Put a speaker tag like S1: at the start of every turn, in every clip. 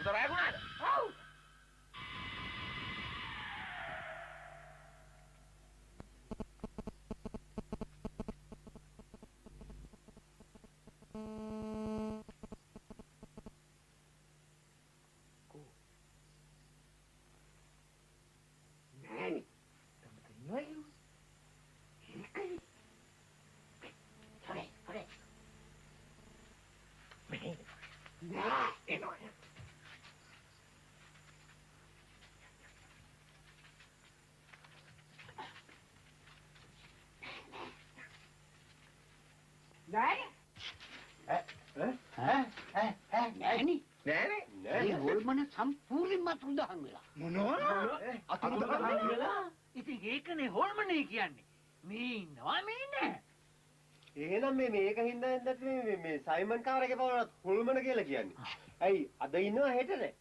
S1: පුතරා ගුණාද?
S2: ඔව්.
S1: නෑනේ. තමයි ඒකයි. හරි. මේ නෑ එනවා.
S2: නෑනේ.
S1: නෑනේ.
S2: ඒ හොල්මන සම්පූර්ණයෙන්ම අතුරුදහන් වෙලා.
S1: මොනවා?
S2: අතුරුදහන් වෙලා? ඉතින් ඒකනේ හොල්මනේ කියන්නේ. මේ ඉන්නවා මේ නෑ.
S3: එහෙනම් මේක හින්දා නැත්නම් මේ සයිමන් කාරගේ පවරත් හොල්මන කියලා කියන්නේ. ඇයි අද ඉන්නවා හෙට නෑ.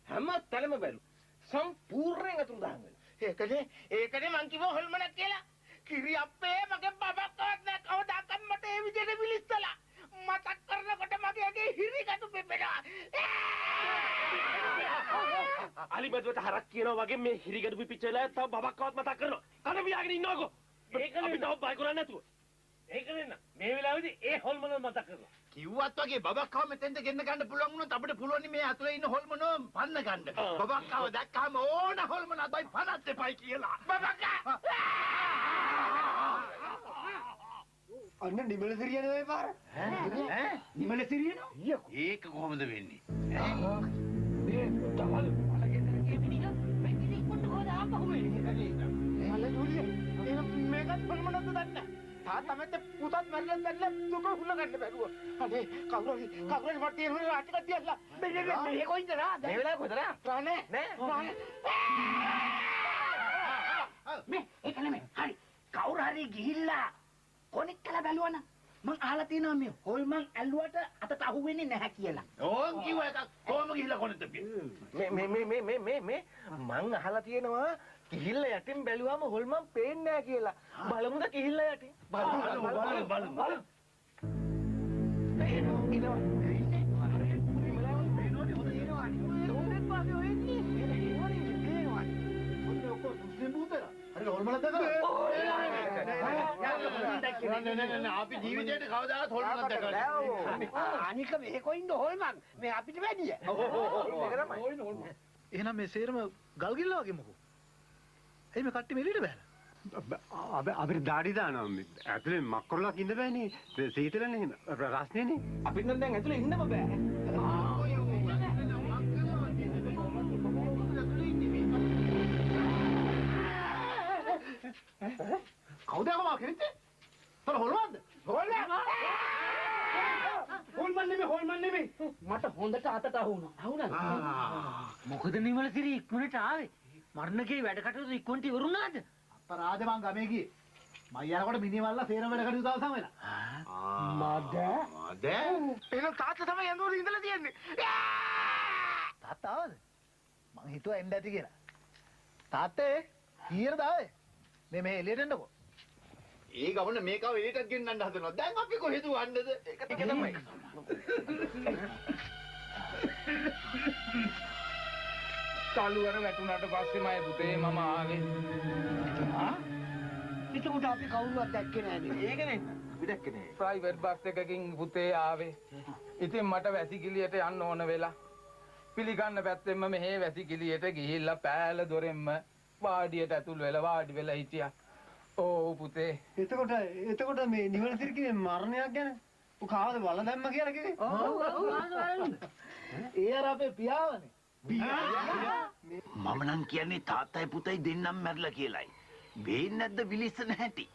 S1: හැම තැනම බැලු. සම්පූර්ණයෙන් අතුරුදහන් වෙලා.
S4: ඒකනේ මං කිව්ව හොල්මනක් කියලා. කිරි අප්පේ මගේ බබක්වත් නෑ කවදාකවත් මට ඒ විදිහට විලිස්සලා. මතක් කරනකොට මගේ ඇගේ හිරිකටු පෙපෙනවා.
S1: අලිබදුවට හරක් කියනවා වගේ මේ හිරිගඩු පිපිච්ච වෙලාව තව බබක්කවත් මතක් කරනවා. කන පියාගෙන ඉන්නවකෝ. ඒකනේ අපි තව බය කරන්නේ නැතුව. ඒකනේ න මේ වෙලාවේදී ඒ හොල්මන මතක් කරනවා.
S4: කිව්වත් වගේ බබක්කව මෙතෙන්ද ගෙන්න ගන්න පුළුවන් වුණොත් අපිට පුළුවන් මේ අතුලේ ඉන්න හොල්මනෝ පන්න ගන්න. බබක්කව දැක්කම ඕන හොල්මන අදයි පනත් දෙපයි කියලා. බබක්කා!
S3: අන්න නිමල සිරියන වේ පාර.
S2: නිමල සිරියනෝ?
S4: ඒක කොහොමද වෙන්නේ?
S1: මේ තවල් වලගෙන
S2: ඒ මිනිහා පැකිලි කොට හොද ආපහු එන්නේ.
S4: මල ජූලිය මේකත් හොල්මනක්ද දන්නේ. තාත්තා මැද පුතත් මැරෙන්න දුක හුල ගන්න බැරුව. අනේ කවුරුහරි මට තියෙන ආටිකක් තියලා. මේ කොයින්ද රා?
S1: මේ වෙලාවේ කොහෙද රා?
S4: රානේ
S1: නෑ.
S2: මේ ඒක නෙමෙයි. හරි. කවුරු හරි ගිහිල්ලා කොනික් කළා බැලුවනම් මං අහලා තියෙනවා මේ හොල්මන් ඇල්ලුවට අතට අහුවෙන්නේ නැහැ කියලා.
S4: ඕම් කිව්ව එකක් කොහොම ගිහිල්ලා කොනෙද
S1: මේ මං අහලා තියෙනවා කිහිල්ල යටින් බැලුවාම හොල්මන් පේන්නේ නැහැ කියලා. බලමුද කිහිල්ල යටින්? බලමු.
S4: හරි හොල්මනක් දැකලා අපි ජීවිතේට කවදාවත් හොල්මනක් දැකලා
S2: අනික මේ කොයින්ද හොල්මන් මේ අපිට වැඩිය.
S5: එහෙනම් මේ සේරම ගල් ගිල්ල වගේ මොකෝ? එයි මේ කට්ටිය මෙලියට බෑලා.
S3: අපිට දාඩි දානවා මේ ඇතුලේ මක්කොරලක් ඉන්න බෑනේ. සීතලනේ රස්නේනේ.
S1: අපිට නම් දැන් ඇතුලේ ඉන්නම බෑ.
S4: කවුද යකමා කෙනෙක්ද? තර හොල්මන්ද? හොල්මන් නෙමෙයි.
S2: මට හොඳට අතට අහුණා. මොකද නිමල සිරි ඉක්මනට ආවේ? මරණකේ වැඩ කටයුතු ඉක්මනට ඉවරුණාද?
S5: අපරාධ මං ගමේ ගියේ. මම යනකොට මිනිමල්ලා සේරම වැඩ කටයුතු අවසන් වෙලා.
S4: මද? එහෙනම් තාත්තා තමයි ඇඳුමේ ඉඳලා තියන්නේ.
S5: තාත්තා ආවද? මං හිතුවා එන්න ඇති කියලා. තාත්තේ කීයටද ආවේ? මේ එළියට එන්නකෝ.
S4: ඒ ගමන මේකව එළියටත් ගෙන්නන්න හදනවා. දැන් අපි කොහෙද වන්නද?
S1: ඒක තමයි.
S6: තලුවර වැටුණාට පස්සේ මගේ පුතේ මම ආවේ.
S2: එතකොට අපි කවුරුවත් දැක්කේ නෑනේ.
S1: ඒකනේ අපි දැක්කේ නෑ.
S6: ප්‍රයිවට් බස් එකකින් පුතේ ආවේ. ඉතින් මට වැසිකිළියට යන්න ඕන වෙලා. පිළිගන්න පැත්තෙන්ම මෙහෙ වැසිකිළියට ගිහිල්ලා පෑල දොරෙන්ම වාඩියට ඇතුල් වෙලා වාඩි වෙලා හිටියා. ඕ පුතේ.
S3: එතකොට මේ නිමල සිරියගේ මරණයක් ගැන උ කාවද වල දැම්ම කියලා කිව්වේ?
S5: ඒ අර අපේ පියාවනේ.
S4: මම නම් කියන්නේ තාත්තයි පුතයි දෙන්නම මැරලා කියලායි. වෙන්නේ නැද්ද විලිස්සන හැටි?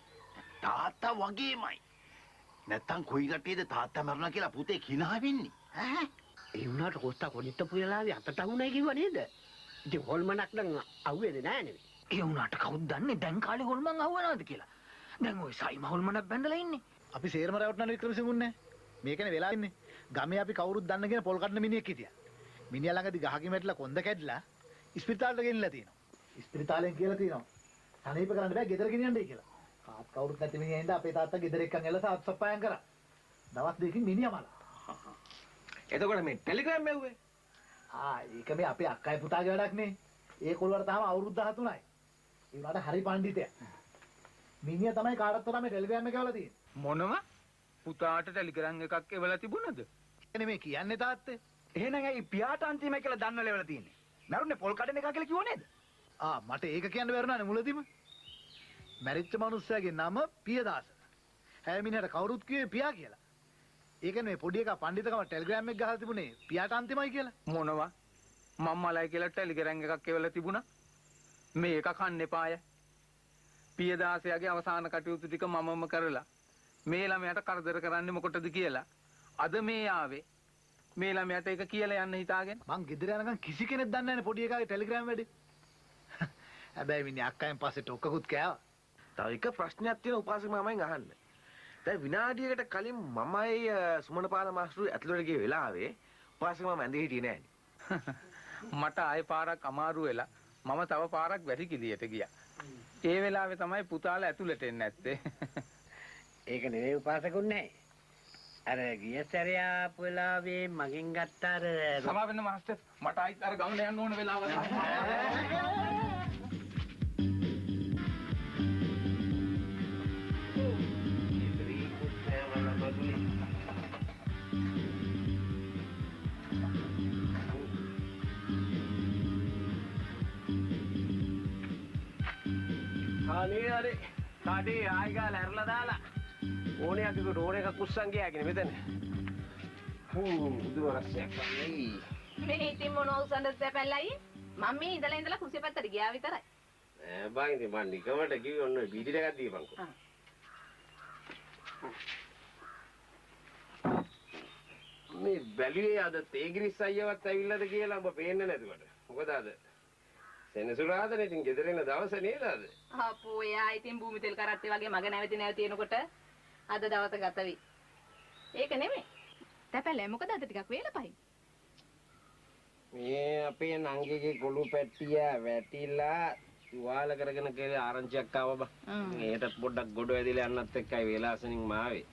S4: තාත්තා වගේමයි. නැත්තම් කොයි කට්ටියද තාත්තා මැරුණා කියලා පුතේ කිනා වෙන්නේ? ඈ?
S2: ඒ වුණාට කොස්තා කොනිට පුයලාවේ අතට අහුණයි කිව්වා නේද? ඉතින් හොල්මනක් නම් අහුවේද නෑ නෙවෙයි.
S7: ඒ වුණාට කවුද දන්නේ දැන් කාලේ හොල්මන් අහුවනවද කියලා? දැන් ওই සයිම හොල්මනක් බැඳලා ඉන්නේ.
S5: අපි සේරම රැවටුණා වික්‍රමසිංහුන්නේ. මේකනේ වෙලා ඉන්නේ. ගමේ අපි කවුරුත් දන්න කියන පොල් කඩන මිනිහෙක් හිටියා. මිනිහා ළඟදී ගහකින් වැටලා කොන්ද කැඩලා ඉස්පිරිතාලෙට ගෙනිලා තියෙනවා. ඉස්පිරිතාලෙන් කියලා තියෙනවා. සනීප කරන්න බෑ ගෙදර ගෙනියන්නයි කියලා. කාත් කවුරුත් නැති මිනිහා ඉඳලා අපේ තාත්තා ගෙදර එක්කන් ඇලලා සාත්සප්පායම් කරා. දවස් දෙකකින් මිනිහා මලා.
S1: එතකොට මේ ටෙලිග්‍රෑම් එව්වේ
S5: ඒක මේ අපේ අක්කයි පුතාගේ වැඩක් නේ. ඒ කොල්ලට තාම අවුරුදු 13යි. ඒ උනාට හරි පඬිතයා. මිනිහා තමයි කාටත් වඩා මේ ටෙලිග්‍රෑම් එක එවලා තියෙන්නේ.
S6: මොනම පුතාට ටෙලිග්‍රෑම් එකක් එවලා තිබුණද?
S5: එනේ මේ කියන්නේ තාත්තේ.
S2: එහෙනම් ඇයි පියාට අන්තිමයි කියලා දන්නවල වෙලා තියෙන්නේ. මරුන්නේ පොල් කඩන එක කියලා කිව්ව නේද?
S5: මට ඒක කියන්න බැරුණානේ මුලදීම. මැරිච්ච මිනිස්සයාගේ නම පියදාස. හැම මිනිහට කවුරුත් කිව්වේ පියා කියලා. ඒ කියන්නේ මේ පොඩි එකා පඬිතකම ටෙලිග්‍රෑම් එක ගහලා තිබුණේ පියාට අන්තිමයි කියලා.
S6: මොනවා? මම්මලයි කියලා ටෙලිග්‍රෑම් එකක් එවලා තිබුණා. මේක කන්න එපාය. පියදාසයාගේ අවසාන කටයුතු ටික මමම කරලා මේ ළමයාට කරදර කරන්නේ මොකටද කියලා. අද මේ ආවේ මේ ළමයාට ඒක කියලා යන්න හිතාගෙන.
S5: මං ගෙදර යනකම් කිසි කෙනෙක් දන්නේ නැහැ පොඩි එකාගේ ටෙලිග්‍රෑම් වැඩේ. හැබැයි මිනිහ අක්කෙන් පස්සේ ටොක්කකුත් කෑවා.
S1: තව එක ප්‍රශ්නයක් තියෙන උපාසක මාමෙන් අහන්න. දැන් විනාඩියකට කලින් මමයි සුමනපාල මාස්ටර් ඇතුළට ගිය වෙලාවේ උපාසක මාම ඇඳේ හිටියේ නෑනේ.
S6: මට ආයෙ පාරක් අමාරු වෙලා මම තව පාරක් වැසිකිළියට ගියා. ඒ වෙලාවේ තමයි පුතාලා ඇතුළට එන්නේ නැත්තේ.
S2: ඒක නෙවෙයි උපාසකුන්නේ. අර ගිය සැරේ ආපු වෙලාවේ මගෙන් ගත්ත අර
S6: සමා වෙන්න මාස්ටර් මට ආයිත් අර ගමන යන්න ඕන වෙලාව.
S1: අනේ අනේ කාටේ ආයි ගාලා ඇරලා දාලා ඕනේ අකකට ඕනේ එකක් උස්සන් ගියාගෙන මෙතන. බුදු වරක්ෂයක් නෙයි.
S8: මේ ඉතින් මොනව උසන්නද පැල්ලයි? මම මේ ඉඳලා කුසිය පැත්තට ගියා විතරයි.
S1: ඈ බං ඉතින් මං නිකමට කිව්වේ ඔන්න බීඩි ටිකක් දීපන්කෝ. මේ බැලුවේ අද තේගිරිස් අයියවත් ඇවිල්ලාද කියලා ඔබ පේන්නේ නැතුවට. මොකද අද සෙනසුරාදානේ ඉතින් ගෙදර එන දවස නේද අද?
S8: අපෝ එයා ඉතින් භූමි තෙල් කරත්තේ වගේ මග නැවති එනකොට අද දවස ගත වෙයි. ඒක නෙමෙයි. තැපැල්ලේ මොකද අද ටිකක් වේල පහින්.
S1: මේ අපේ නංගිගේ කොළු පැට්ටිය වැටිලා තුවාල කරගෙන කියලා ආරංචියක් ආවා බා. මේකට පොඩ්ඩක් ගොඩ වැදිලා යන්නත් එක්කයි වේලාසනින් මාවේ.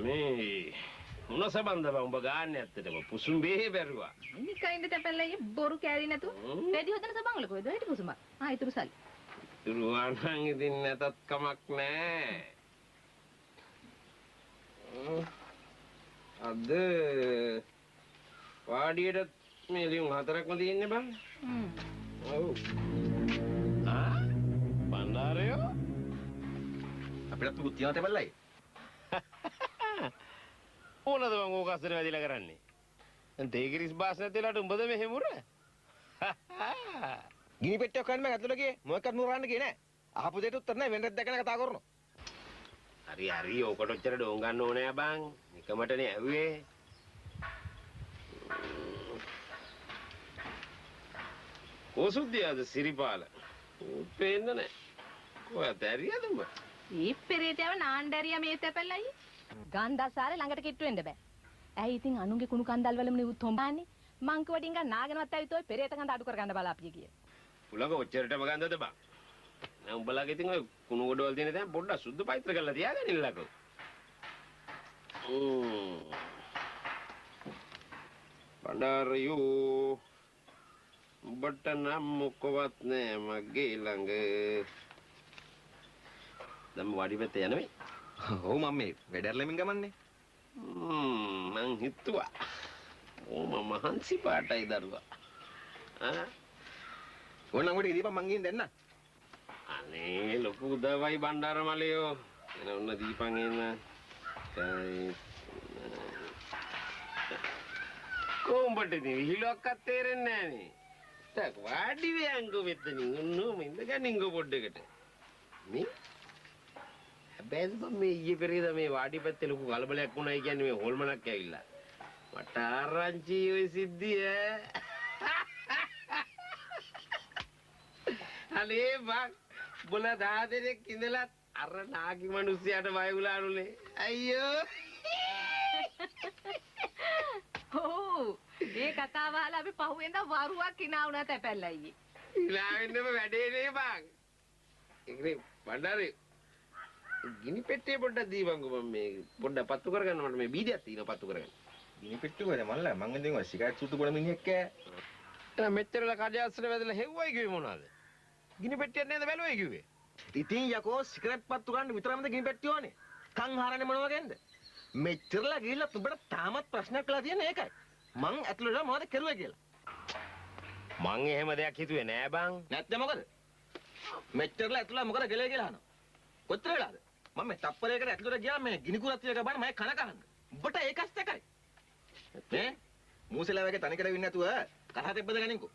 S1: මේ මොන සම්බන්ධව උඹ ගන්න ඇත්තටම පුසුම්බේ බැරුවා.
S8: නිකයින්ද තැපැල්ලේ බොරු කෑරි නැතු. වැඩි හොදන සබංගල කොහෙද හිටි පුසුම? ඊතුරු සල්ලි.
S1: තුරුවාන් ඉතින් නැතත් කමක් නෑ. අද වාඩියට මේ ලියුම් 4ක්ම තියෙන්නේ බං. ඔව්. බණ්ඩාරයෝ
S4: අපිටත් පුත් තියනවා තැබල්ලයි.
S1: ඕනද මං ඕක අස්සර වැදිලා කරන්නේ? දැන් තේගිරිස් බාස් නැතිලාට උඹද මෙහෙ මුර?
S9: ගිනි පෙට්ටියක් ගන්න මම ඇතුළට ගියේ මොකක්වත් නුරන්න ගියේ නෑ. අහපු දෙයට උත්තර නෑ වෙනදත් දැකලා කතා කරනවා.
S1: හරි ඕකට ඔච්චර ඩෝන් ගන්න ඕනේ බං. නිකමටනේ ඇහුවේ. කොසුද්දියාද සිරිපාල? පේන්න නෑ. කොහෙද ඇරියද උඹ?
S8: මේ පෙරේතයව නාණ්ඩරියා මේ තැපැල්ලයි. ගන්ධසාරේ ළඟට කිට්ටු වෙන්න බෑ. ඇයි ඉතින් අනුන්ගේ කුණු කන්දල් වලම නෙවුත් හොම්බාන්නේ? මං කවටින් ගන්න නාගෙනවත් ඇවිත් ඔය පෙරේත කන්ද අඩු කරගන්න බලාපිය කිය.
S1: උලඟ ඔච්චරටම ගන්දද බං? නෑ උඹලාගේ ඉතින් ඔය කුණු ගොඩවල් තියෙන දැන් පොඩ්ඩක් සුද්ධ පවිත්‍ර කරලා තියාගන්නillකෝ. බණ්ඩාරයෝ උඹට නම් මොකවත් නෑ මගේ ළඟ. දැන් වාඩි වෙත යන්නේ.
S9: ඔව් මම මේ වැඩර්ලමින් ගමන්නේ.
S1: මං හිතුවා. මම මහන්සි පාටයි දරුවා.
S9: ඕනනම් උඩ දීපන් මං ගිහින් දෙන්න.
S1: අනේ ලොකු උදවයි බණ්ඩාර මලයෝ. එන ඔන්න දීපන් එන්න. කොඹට ඉතින් විහිළුවක්වත් තේරෙන්නේ නැහනේ. ටක් වාඩි වෙයන්කෝ මෙතනින්. උන්නෝම ඉඳගනින්කෝ පොඩ්ඩකට. මේ හැබැයි මේ ඊයේ පෙරේද මේ වාඩි පැත්තේ ලොකු කලබලයක් වුණයි කියන්නේ මේ හොල්මනක් ඇවිල්ලා. මට ආරංචි ඔය සිද්ධිය. අනේ බං බොල 10 දෙනෙක් ඉඳලා අර නාගි මිනිස්සයාට බය වුණානුනේ. අයියෝ.
S8: ඔව් මේ කතාව අහලා අපි පහුවෙන්ද වරුවක් hina වුණා තැපැල්ලයි.
S1: hina වෙන්නම වැඩේ නේ බං. ඒකනේ බණ්ඩාරේ ගිනි පෙට්ටිය පොඩ්ඩක් දීපන්කෝ මම මේ පොඩ්ඩක් පත්තු කරගන්න මට මේ බීඩියක් තියෙනවා පත්තු කරගන්න.
S9: ගිනි පෙට්ටිය කොහෙද මල්ලා මං ඉතින් ඔය සිගරට් සුට්ටු බොන මිනිහෙක් ඈ.
S1: එතන මෙච්චරලා කඩයස්සට වැදලා හෙව්වයි කිව්වේ මොනවද? ගිනි පෙට්ටියක් නේද බැලුවයි කිව්වේ?
S9: ඉතින් යකෝ සිගරට් පත්තු ගන්න විතරමද ගිනි පෙට්ටිය ඕනේ. කන් හරන්නේ මොන වගේන්ද? මෙච්චරලා ගිහිල්ලා උඹට තාමත් ප්‍රශ්නයක් වෙලා තියෙන ඒකයි. මං ඇතුළට මොනවද කරුවේ කියලා.
S1: මං එහෙම දෙයක් හිතුවේ නෑ බං.
S9: නැත්නම් මොකද? මෙච්චරලා ඇතුළට මොකද ගෙලේ කියලා අහනවා. කොච්චර වෙලාද? මම මේ තප්පරයකට ඇතුළට ගියා මේ ගිනි කුරත් එක බලන්න මම කන කහන්න. උඹට ඒකස් එකයි. නේ? මූසලා වගේ තනිකර වෙන්නේ නැතුව කරහ තෙබ්බද ගනින්කෝ.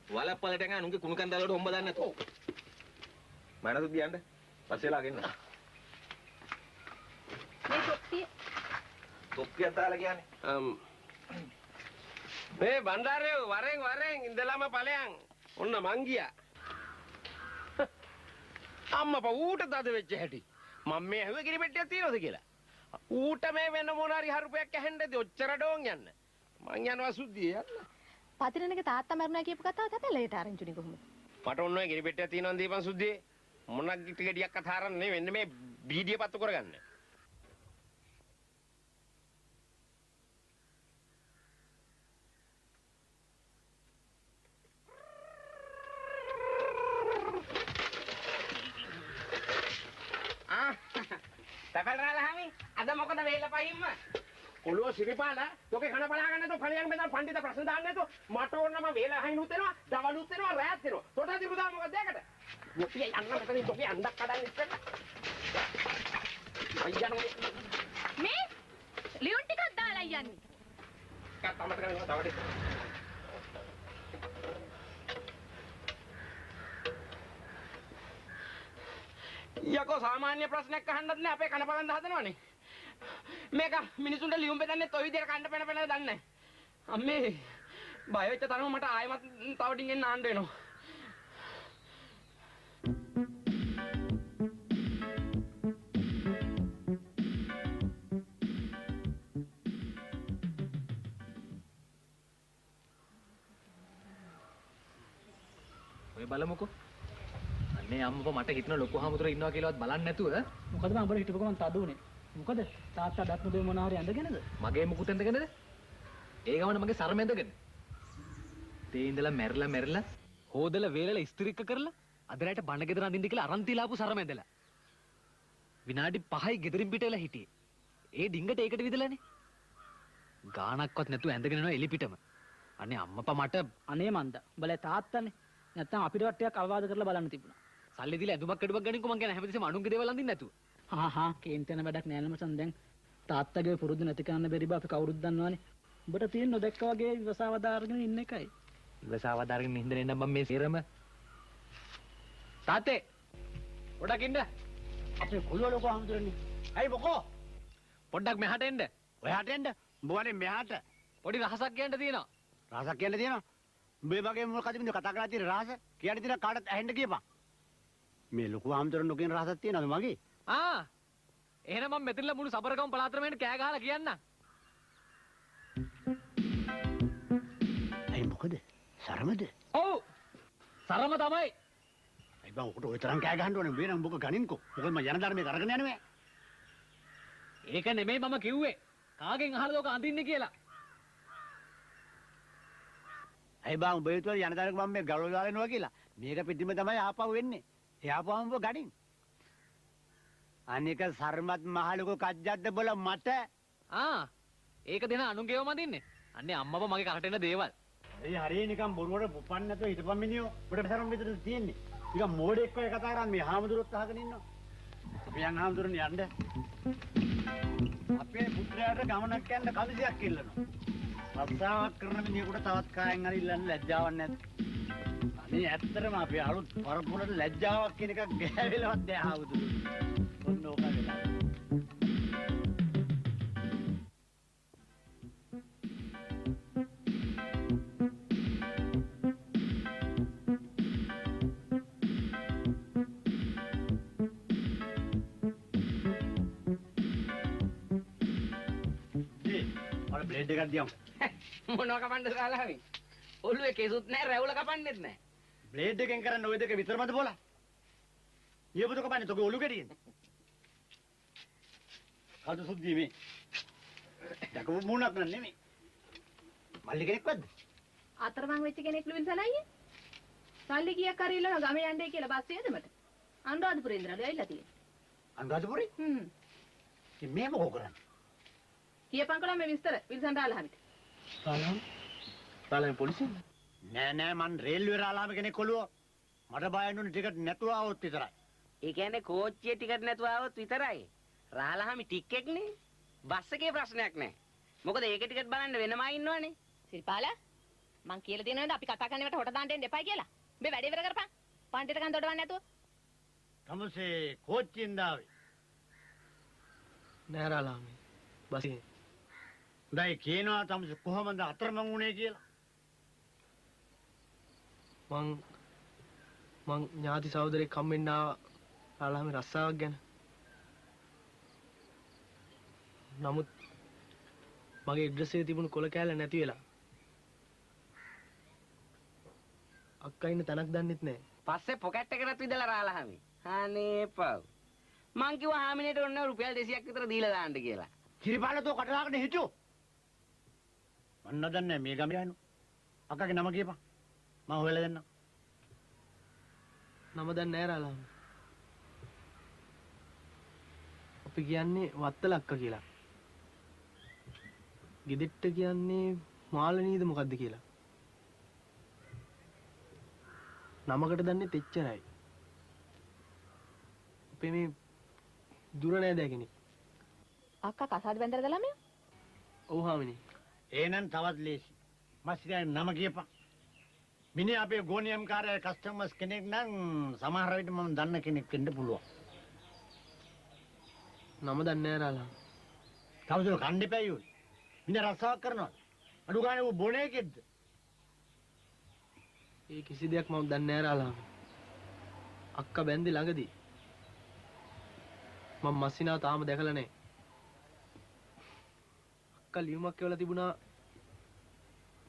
S9: වලප්පලට ගන්න උන්ගේ කුණු කන්දල් වලට හොම්බ දාන්න නැතුව. මනසුත් ගියන්න. පස්සෙලා ගෙන්න.
S8: මේ තොප්පිය
S9: තොප්පියක් දාලා කියන්නේ.
S1: මේ බණ්ඩාරේ වරෙන් ඉඳලාම ඵලයන්. ඔන්න මං ගියා. අම්මපා ඌට දද වෙච්ච හැටි. මම මේ ඇහුවේ ගිනි පෙට්ටියක් තියනවද කියලා. ඌට මේ වෙන මොන හරි හරුපයක් ඇහෙන්නද ඔච්චර ඩෝන් යන්න. මං යනවා සුද්ධිය යන්න.
S8: පතිරණගේ තාත්තා මරුණා කියපු කතාව තැපැලේට ආරංචුනේ කොහොමද?
S1: මට ඔන්න ඔය ගිනි පෙට්ටියක් තියනවා දීපන් සුද්ධියේ. මොනක් ටික ටිකක් අතාරන්න නෙවෙයි වෙන්නේ මේ බීඩිය පත්තු කරගන්න.
S2: තකල්රාලහමි අද මොකද වේල පහින්ම
S1: කොළුව සිරිපාලා තෝකේ කන බලා ගන්න තෝ ඵලයන් මෙතන පඬිත ප්‍රශ්න දාන්න නැතෝ මට ඕන නම් වේල හයිනුත් වෙනවා දවලුත් වෙනවා රැයත් වෙනවා තොට දිරුදා මොකද ඒකට මොකද යන්න මෙතනින් තෝකේ අණ්ඩක් කඩන්න ඉස්සෙල්ලා අයියනෝ
S8: මේ ලියුන් ටිකක් දාලා යන්නේ.
S1: කතාමත කරනවා තවඩේ යකෝ සාමාන්‍ය ප්‍රශ්නයක් අහන්නත් නෑ අපේ කන බලන්න හදනවනේ මේක මිනිසුන්ට ලියුම් බෙදන්නේ toy විදියට කන්න පෙන පෙන දන්නේ නෑ අම්මේ බය වෙච්ච තරම මට ආයෙමත් තව ඩිංගෙන් නාන්න වෙනවා
S7: ඔය බලමුකෝ. අනේ අම්මපා මට හිතන ලොකු හාමුදුර ඉන්නවා කියලාවත් බලන්නේ නැතුව
S2: මොකද මම උඹට හිටපු ගමන් තදුනේ මොකද තාත්තා දත් නුඹේ මොන හරි ඇඳගෙනද
S7: මගේ මුකුත් ඇඳගෙනද? ඒ ගමන මගේ සරම ඇඳගෙන. තේ ඉඳලා මැරිලා හොදලා වේලලා ඉස්තිරික්ක කරලා අද රැට බණ ගෙදර අඳින්න කියලා අරන් තිලාපු සරම ඇඳලා. විනාඩි 5යි ගෙදරින් පිට වෙලා හිටියේ. ඒ ඩිංගට ඒකට විදලානේ. ගාණක්වත් නැතුව ඇඳගෙන යනවා එලි පිටම. අනේ අම්මපා මට
S2: අනේ මන්ද උඹලා තාත්තනේ නැත්තම් අපිට ටිකක් අවවාද කරලා බලන්න තිබුණා
S7: සල්ලි දීලා ඇඳුමක් අඩුවක් ගනින්කෝ මං කියන හැමතිස්සෙම අනුන්ගේ දේවල් අඳින්න නැතුව.
S2: හා කේන්තන වැඩක් නෑ නමසන් දැන් තාත්තගේ පුරුදු නැති කරන්න බැරි බව අපි කවුරුත් දන්නවනේ උඹට තියෙන නොදැක්ක වගේ විවසාව දාගෙන ඉන්න එකයි
S7: ඉවසාව දාගෙන ඉඳගෙන ඉන්න මම මේ සේරම තාත්තේ පොඩක් ඉන්න
S2: අපේ කොල්ල ලොකු හමුදුරනේ ඇයි මොකෝ
S7: පොඩ්ඩක් මෙහාට එන්න
S3: ඔයාට එන්න උඹ වනේ මෙහාට
S7: පොඩි රහසක් කියන්න තියෙනවා
S3: රහසක් කියන්න තියෙනවා උඹේ වගේ මොකද මේ කතා කරලා තියෙන රහස කියන්න තියෙන කාටත් ඇහෙන්න කියපන් මේ ලොකු හමුදුරන් නොකියන රහසක් තියෙනවද මගේ
S7: එහෙනම් මම මෙතනලා මුළු සබරකම් පළාතරම එන්න කෑ ගහලා කියන්න
S3: ඇයි මොකද සරමද
S7: ඔව් සරම තමයි
S3: ඇයි බං ඔකට ඔය තරම් කෑ ගහන්න ඕනේ වෙන මොක ගනින්කෝ මොකද මම යන ධර්මයේ කරගෙන යන්නේ
S7: ඒක නෙමෙයි මම කිව්වේ කාගෙන් අහලාද ඔක අඳින්නේ කියලා
S3: ඇයි බං උඹ හිතුවා යන ධර්මයේ මම මේ ගලව දාලා එනවා කියලා මේක පිටින්ම තමයි ආපහු වෙන්නේ එයාපුවම ඔබ ගනින් අනික සර්මත් මහලුකෝ කජ්ජද්ද බල මට
S7: ඒක දෙන අනුන්ගේව මදින්නේ අන්නේ අම්මව මගේ කරට එන දේවල්
S3: ඒ හරිය නිකන් බොරුවට පුපන්න නැතුව හිටපන් මිනියෝ ඔබට සරම් විතර තියෙන්නේ නිකන් මෝඩෙක් වගේ කතා කරන්නේ මේ හාමුදුරුවොත් අහගෙන ඉන්නවා අපි යන් හාමුදුරන් යන්න අපේ පුත්‍රයාට ගමනක් යන්න කවිසයක් ඉල්ලනවා රස්සාවක් කරන මිනිහෙකුට තවත් කායෙන් හරි ඉල්ලන්න ලැජ්ජාවක් නැද්ද අනේ ඇත්තටම අපි අලුත් පරපුරට ලැජ්ජාවක් කියන එකක් ගෑවෙලවත් නැහැ හාමුදුරුවෝ ඔන්න ඕක වෙලා බ්ලේඩ් එකක් දියමු
S2: මොනවා කපන්නද කාලාවි ඔළුවේ කෙසුත් නැහැ රැවුල කපන්නෙත් නැහැ
S3: බ්ලේඩ් එකෙන් කරන්නේ ওই දෙක විතරමද බෝලා ඊයපොත කපන්නේ තෝගේ ඔලු කෙටියෙන් කල්ද සුද්ධි මේ දැක මූණක් නන් නෙමෙයි. මල්ලි කෙනෙක්වත්ද?
S8: අතරමං වෙච්ච කෙනෙක් විල්සන් අයියේ. සල්ලි කීයක් හරි ඉල්ලනවා ගමේ යන්නේ කියලා බස් යදමට. අනුරාධපුරේ ඉඳලා ඇවිල්ලා තියෙන්නේ.
S3: අනුරාධපුරේ? ඉතින් මේ මොකෝ කරන්නේ?
S8: කියපන්කලා මේ විස්තර විල්සන් රාලහමිට.
S9: රාලහම පොලිසියෙන්?
S3: නෑ මන් රේල්වේ රාලහම කෙනෙක් කොළුව. මට බයන්නුනේ ටිකට් නැතුව આવොත් විතරයි.
S10: ඒ කියන්නේ කෝච්චියේ ටිකට් නැතුව આવොත් විතරයි. රාලහාමි ටිකෙක් නේ. බස් එකේ ප්‍රශ්නයක් නැහැ. මොකද ඒකේ ටිකට් බලන්න වෙනමයි ඉන්නවනේ.
S8: සිරිපාල මං කියලා දෙනවද අපි කතා කරනවට හොට දාන්න දෙන්න එපා කියලා. මේ වැඩේ ඉවර කරපන්. පන්තිට කන් දොඩවන්න නැතුව.
S3: තමසේ කෝච්චියෙන් දාවේ.
S9: නෑ රාලහාමි. බස්සේ.
S3: දැන් කියනවා තමසේ කොහමද අතරමං වුණේ කියලා.
S9: මං ඥාති සහෝදරයෙක් හම්බෙන්න ආවා රාලහාමි රස්සාවක් ගැන. නමුත් මගේ ඇඩ්‍රස් එකේ තිබුණු කොල කෑල්ල නැති වෙලා. අක්කා ඉන්න තැනක් දන්නෙත් නෑ.
S10: පස්සේ පොකට් එකකට විදලා රාලහාමි. අනේ පව්. මං කිව්වා හාමිනේට ඔන්න රුපියල් 200ක් විතර දීලා දාන්න කියලා.
S3: කිරිපාලතෝ කටලාගෙන හිටියෝ. මන් නදන්නේ මේ ගමේ යනු. අක්කගේ නම කියපන්. මම හොයලා දෙන්නම්.
S9: නම දන්නේ නෑ රාලහාමි. අපි කියන්නේ වත්තල අක්කා කියලා. ගෙදෙට්ට කියන්නේ මාළනීද මොකද්ද කියලා. නමකට දන්නේ තෙච්චරයි. අපේ මේ දුර නෑ දැකෙනෙක්.
S8: අක්කා කසාද බැඳලා ළමයා.
S9: ඔව් හාමිනේ.
S3: එහෙනම් තවත් ලේසි. මස්සිරේ නම කියපන්. මිනිහ අපේ ගෝනියම් කාර්ය කස්ටමර්ස් කෙනෙක් නම් සමහර විට මම දන්න කෙනෙක් වෙන්න පුළුවන්.
S9: නම දන්නේ නෑ රාලහාමි.
S3: තවදුර කන්න එපා යෝනි. මිනිහ රස්සාවක් කරනවා. අඩු ගානේ ඌ බොන එකෙද්ද?
S9: ඒ කිසි දෙයක් මම දන්නේ නෑ රාලහාමි. අක්කා බැන්දේ ළඟදී. මම මස්සිනාව තාම දැකලා නෑ. අක්කා ලියුමක් කියවලා තිබුණා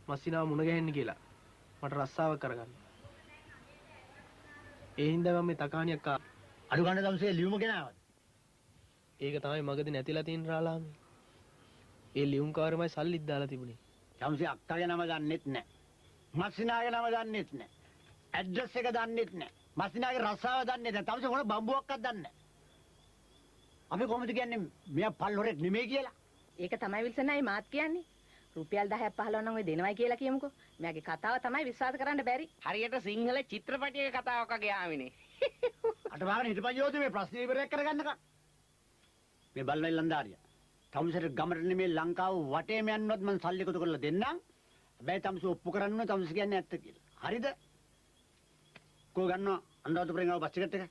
S9: මස්සිනාව මුණ ගැහෙන්න කියලා. මට රස්සාවක් කරගන්න. ඒ හින්දා මම මේ තකාණියක්
S3: අඩු ගානේ තමසේ ලියුම ගෙනාවද?
S9: ඒක තමයි මගදී නැතිලා තියෙන රාලහාමි. ඒ ලියුම් කාර්යමයි සල්ලිත් දාලා තිබුණේ.
S3: තමසේ අක්කාගේ නම දන්නෙත් නැහැ. මස්සිනාගේ නම දන්නෙත් නැහැ. ඇඩ්‍රස් එක දන්නෙත් නැහැ. මස්සිනාගේ රස්සාව දන්නෙත් නැහැ. තමසේ මොන බම්බුවක්වත් දන්නේ නැහැ. අපි කොහොමද කියන්නේ මෙයා පල්හොරෙක් නෙමෙයි කියලා?
S8: ඒක තමයි විල්සන් අයියේ මාත් කියන්නේ. රුපියල් 10ක් 15ක් නම් ඔය දෙනවයි කියලා කියමුකෝ. මෙයාගේ කතාව තමයි විශ්වාස කරන්න බැරි.
S10: හරියට සිංහල චිත්‍රපටයක කතාවක් වගේ ආමිනේ.
S3: අට වාගෙන හිටපන් යෝධ මේ ප්‍රශ්නේ ඉවරයක් කරගන්නකම්. මේ බල්වැල් ලන්දාරිය. තමසට ගමට නෙමේ ලංකාව වටේම යන්නවත් මම සල්ලි එකතු කරලා දෙන්නම්. හැබැයි තමස ඔප්පු කරන්න ඕනේ තමස කියන්නේ ඇත්ත කියලා. හරිද? කෝ ගන්නවා අනුරාධපුරෙන් ආව බස් ටිකට් එක?